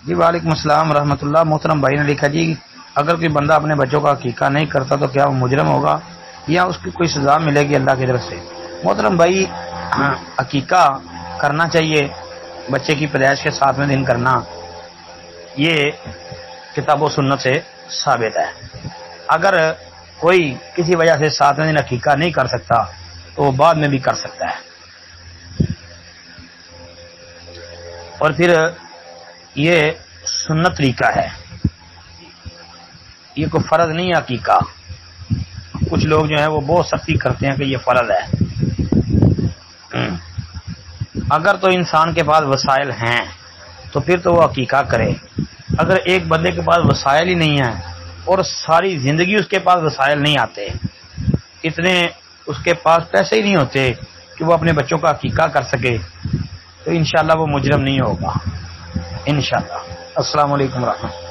جی وعلیکم السلام ورحمۃ اللہ. محترم بھائی نے لکھا جی اگر کوئی بندہ اپنے بچوں کا عقیقہ نہیں کرتا تو کیا وہ مجرم ہوگا یا اس کی کوئی سزا ملے گی اللہ کی طرف سے؟ محترم بھائی عقیقہ کرنا چاہیے، بچے کی پیدائش کے 7ویں دن کرنا یہ کتاب و سنت سے ثابت ہے. اگر کوئی کسی وجہ سے 7ویں دن عقیقہ نہیں کر سکتا تو وہ بعد میں بھی کر سکتا ہے. اور پھر یہ سنت طریقہ ہے، یہ کوئی فرض نہیں ہے عقیقہ. کچھ لوگ جو ہیں وہ بہت سختی کرتے ہیں کہ یہ فرض ہے. اگر تو انسان کے پاس وسائل ہیں تو پھر تو وہ عقیقہ کرے. اگر ایک بندے کے پاس وسائل ہی نہیں ہیں اور ساری زندگی اس کے پاس وسائل نہیں آتے، اتنے اس کے پاس پیسے ہی نہیں ہوتے کہ وہ اپنے بچوں کا عقیقہ کر سکے، تو انشاءاللہ وہ مجرم نہیں ہوگا انشاءاللہ. السلام علیکم ورحمۃ اللہ.